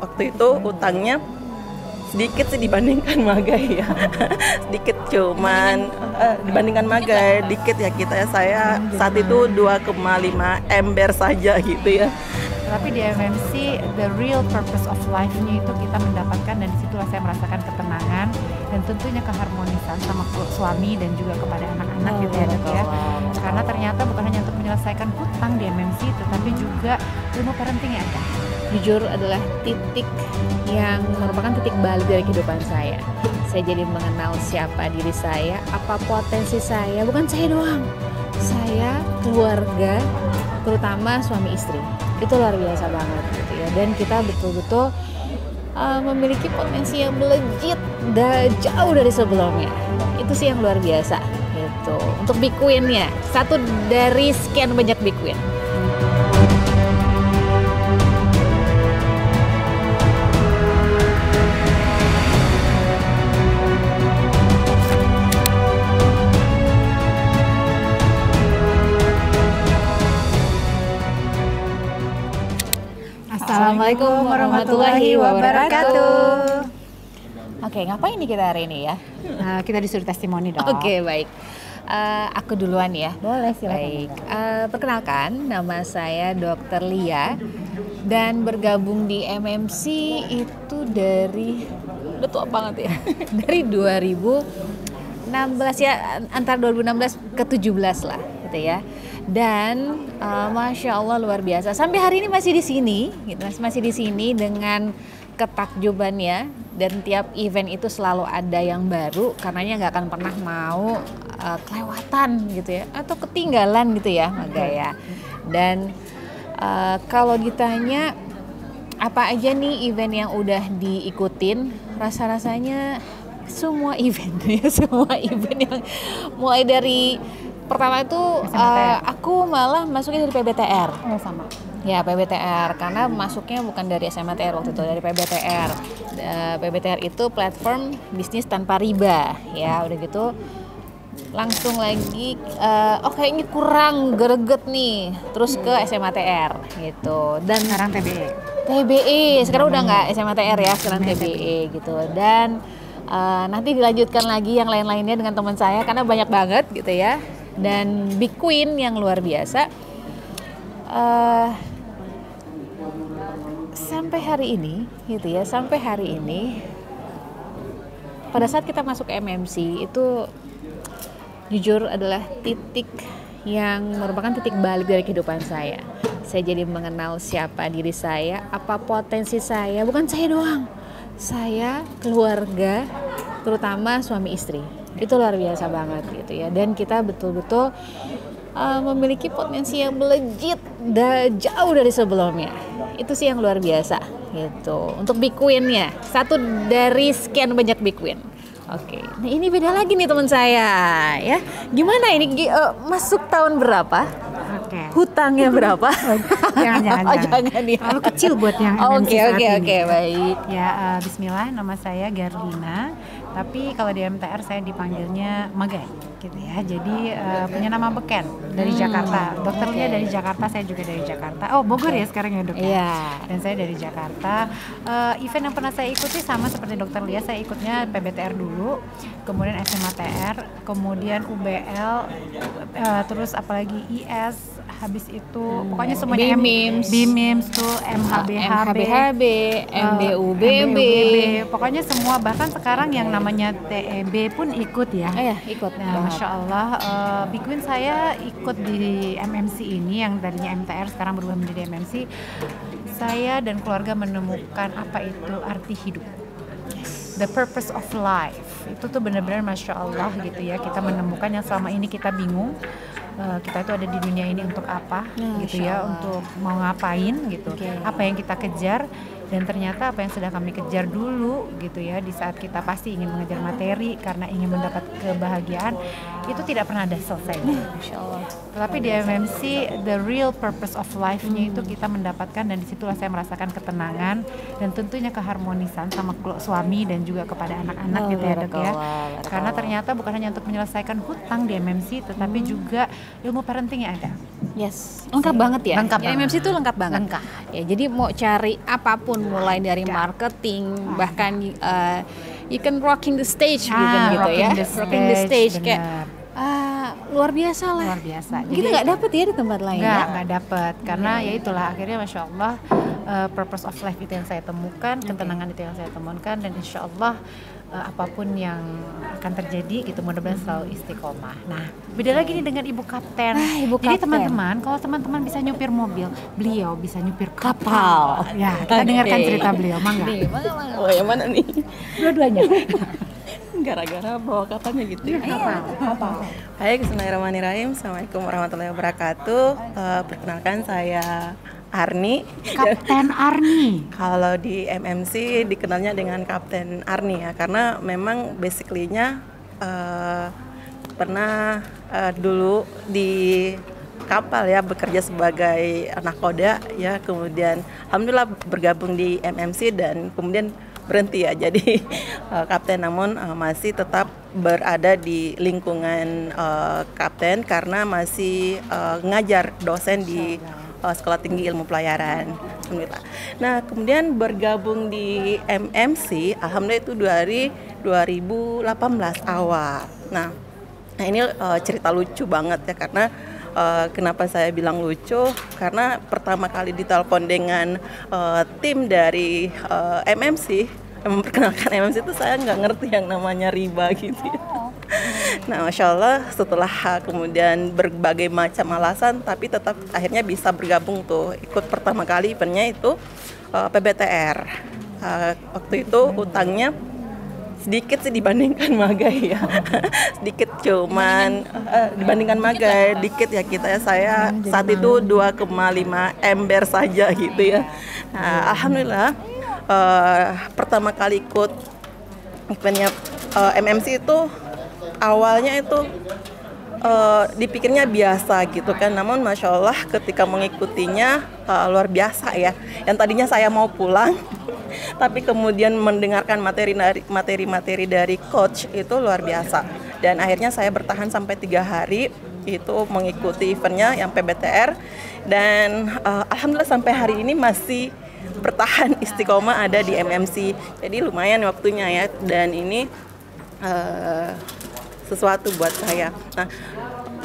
waktu itu utangnya sedikit sih dibandingkan Magai ya. Sedikit cuman dibandingkan Magai dikit ya kita ya. Saya saat itu 2,5 ember saja gitu ya. Tapi di MMC, the real purpose of life-nya itu kita mendapatkan, dan disitulah saya merasakan ketenangan dan tentunya keharmonisan sama suami dan juga kepada anak-anak gitu ya Dok ya. Karena ternyata bukan hanya untuk menyelesaikan hutang di MMC, tetapi juga ilmu parenting yang ada. Jujur adalah titik yang merupakan titik balik dari kehidupan saya. Saya jadi mengenal siapa diri saya, apa potensi saya, bukan saya doang. Saya, keluarga, terutama suami istri. Itu luar biasa banget gitu ya. Dan kita betul-betul memiliki potensi yang melejit jauh dari sebelumnya. Itu sih yang luar biasa gitu. Untuk Big Queen-nya, satu dari sekian banyak Big Queen. Assalamualaikum warahmatullahi wabarakatuh. Oke, ngapain nih kita hari ini ya? Kita disuruh testimoni dong. Oke, baik. Aku duluan ya. Boleh, silakan. Baik. Perkenalkan, nama saya Dr. Lia dan bergabung di MMC itu dari udah tua banget ya. Dari 2016 ya, antara 2016 ke 17 lah gitu ya. Dan Masya Allah luar biasa. Sampai hari ini masih di sini, gitu, masih di sini dengan ketakjubannya. Dan tiap event itu selalu ada yang baru, karenanya nggak akan pernah mau kelewatan gitu ya, atau ketinggalan gitu ya, Maga ya. Dan kalau ditanya apa aja nih event yang udah diikutin, rasa-rasanya semua event ya, semua event yang mulai dari pertama itu aku malah masuknya dari PBTR. Oh, sama. Ya, PBTR, karena masuknya bukan dari SMATR waktu itu, dari PBTR. PBTR itu platform bisnis tanpa riba. Ya, udah gitu langsung lagi kayaknya kurang greget nih. Terus ke SMATR gitu. Dan Sekarang TBE. TBE, sekarang udah nggak SMATR ya, sekarang TBE gitu. Dan nanti dilanjutkan lagi yang lain-lainnya dengan teman saya karena banyak banget gitu ya. Dan Big Queen yang luar biasa. Sampai hari ini gitu ya, sampai hari ini pada saat kita masuk ke MMC itu jujur adalah titik yang merupakan titik balik dari kehidupan saya. Saya jadi mengenal siapa diri saya, apa potensi saya, bukan saya doang. Saya, keluarga, terutama suami istri. Itu luar biasa banget gitu ya. Dan kita betul-betul memiliki potensi yang melejit jauh dari sebelumnya. Itu sih yang luar biasa gitu. Untuk Big Queen-nya, satu dari sekian banyak Big Queen. Oke, nah ini beda lagi nih teman saya ya. Gimana ini masuk tahun berapa? Oke. Hutangnya berapa? Jangan ya. Terlalu kecil buat yang MMC saat ini. Oke, baik. Ya, Bismillah, nama saya Garlina. Tapi kalau di MTR saya dipanggilnya Magai, gitu ya. Jadi punya nama beken dari Jakarta. Dokternya dari Jakarta, saya juga dari Jakarta. Oh, Bogor ya sekarang ya dok. Iya. Dan saya dari Jakarta. Event yang pernah saya ikuti sama seperti Dokter Lia, saya ikutnya PBTR dulu, kemudian SMATR, kemudian UBL, terus apalagi IS. Habis itu pokoknya semuanya BIMIMS tuh, MHBHB, MBUBB, pokoknya semua, bahkan sekarang yang namanya TEB pun ikut ya. Ikut. Nah, Masya Allah, Big Queen saya ikut di MMC ini yang tadinya MTR sekarang berubah menjadi MMC. Saya dan keluarga menemukan apa itu arti hidup. The purpose of life. Itu tuh benar-benar Masya Allah gitu ya. Kita menemukan yang selama ini kita bingung. Kita itu ada di dunia ini untuk apa gitu ya, untuk mau ngapain gitu, apa yang kita kejar, dan ternyata apa yang sudah kami kejar dulu gitu ya, di saat kita pasti ingin mengejar materi karena ingin mendapat kebahagiaan, itu tidak pernah ada selesainya. Masya Allah. Tetapi di MMC, the real purpose of life-nya itu kita mendapatkan, dan disitulah saya merasakan ketenangan dan tentunya keharmonisan sama suami dan juga kepada anak-anak gitu ya dok ya. Karena ternyata bukan hanya untuk menyelesaikan hutang di MMC, tetapi juga ilmu parenting yang ada. Yes, lengkap banget ya. Lengkap Ya, MMC itu lengkap banget. Lengkap. Ya, jadi mau cari apapun mulai dari marketing, bahkan you can rocking the stage even gitu ya. Rocking the stage kayak luar biasa lah. Luar biasa. Kita nggak dapet ya di tempat lain. Nggak dapet karena ya itulah akhirnya Masya Allah purpose of life itu yang saya temukan, ketenangan itu yang saya temukan, dan Insya Allah apapun yang akan terjadi gitu mudah-mudahan selalu istiqomah. Nah, beda lagi nih dengan Ibu Kapten. Jadi teman-teman, kalau teman-teman bisa nyupir mobil, beliau bisa nyupir kapal. Ya, kita dengarkan cerita beliau, mangga. Oh, yang mana nih? Dua-duanya. Gara-gara bawa kapalnya gitu ya? Kapal. Hai, bismillahirrahmanirrahim. Assalamualaikum warahmatullahi wabarakatuh. Perkenalkan saya Arni. Kapten Arni. Kalau di MMC dikenalnya dengan Kapten Arni ya, karena memang basically-nya pernah dulu di kapal ya, bekerja sebagai nakoda ya, kemudian alhamdulillah bergabung di MMC dan kemudian berhenti ya jadi kapten, namun masih tetap berada di lingkungan kapten karena masih ngajar dosen di Sekolah Tinggi Ilmu Pelayaran. Alhamdulillah. Nah, kemudian bergabung di MMC, alhamdulillah itu dari 2018 awal. Nah ini cerita lucu banget ya, karena kenapa saya bilang lucu? Karena pertama kali ditelepon dengan tim dari MMC, yang memperkenalkan MMC itu saya nggak ngerti yang namanya riba gitu ya. Nah, Masya Allah setelah kemudian berbagai macam alasan, tapi tetap akhirnya bisa bergabung tuh. Ikut pertama kali eventnya itu PBTR. Waktu itu utangnya sedikit sih dibandingkan Magai ya. Sedikit, cuman dibandingkan Magai dikit ya kita ya. Saya saat itu 2,5 ember saja gitu ya. Nah, alhamdulillah pertama kali ikut eventnya MMC itu awalnya itu dipikirnya biasa gitu kan, namun Masya Allah ketika mengikutinya luar biasa ya. Yang tadinya saya mau pulang tapi kemudian mendengarkan materi-materi dari coach itu luar biasa, dan akhirnya saya bertahan sampai 3 hari itu mengikuti eventnya yang PBTR, dan alhamdulillah sampai hari ini masih bertahan istiqomah ada di MMC. Jadi lumayan waktunya ya, dan ini sesuatu buat saya. Nah,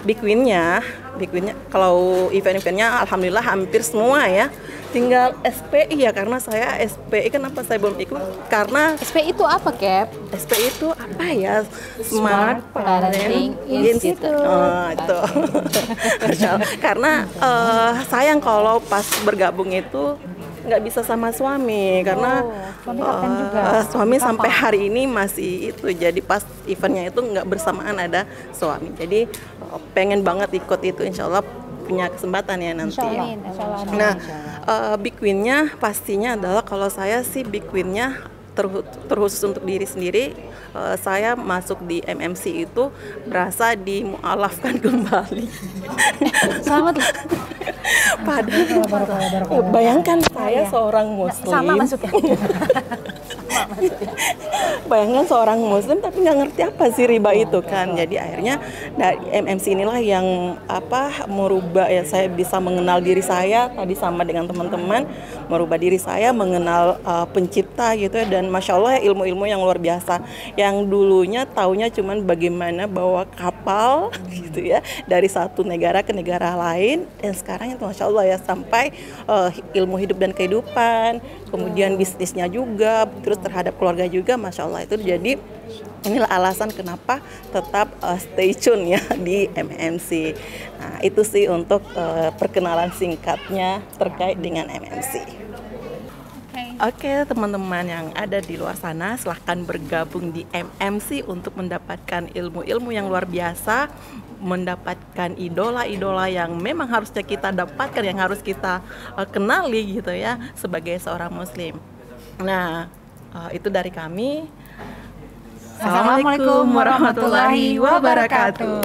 Big Win-nya kalau event-eventnya alhamdulillah hampir semua ya. Tinggal SPI ya, karena saya SPI kenapa saya belum ikut? Karena SPI itu apa, Cap? SPI itu apa ya? Smart Parenting Institute. Itu. Karena sayang kalau pas bergabung itu nggak bisa sama suami, karena suami sampai hari ini masih itu, jadi pas eventnya itu nggak bersamaan ada suami, jadi pengen banget ikut itu, insya Allah punya kesempatan ya nanti. Nah, big win-nya pastinya adalah, kalau saya sih big win-nya terkhusus untuk diri sendiri, saya masuk di MMC itu berasa dimualafkan kembali. Selamat. Padahal bayangkan saya seorang muslim. Sama masuknya. Bayangkan seorang muslim tapi nggak ngerti apa sih riba itu kan. Jadi akhirnya dari MMC inilah yang merubah ya, saya bisa mengenal diri saya tadi sama dengan teman-teman, merubah diri saya, mengenal pencipta gitu ya, dan Masya Allah ya, ilmu-ilmu yang luar biasa. Yang dulunya taunya cuman bagaimana bawa kapal gitu ya dari satu negara ke negara lain, dan sekarang itu Masya Allah ya sampai ilmu hidup dan kehidupan, kemudian bisnisnya juga, terus terhadap keluarga juga, Masya Allah itu. Jadi inilah alasan kenapa tetap stay tune ya di MMC. Nah, itu sih untuk perkenalan singkatnya terkait dengan MMC. Oke, teman-teman yang ada di luar sana, silahkan bergabung di MMC untuk mendapatkan ilmu-ilmu yang luar biasa, mendapatkan idola-idola yang memang harusnya kita dapatkan, yang harus kita kenali gitu ya sebagai seorang muslim. Nah, itu dari kami. Assalamualaikum warahmatullahi wabarakatuh.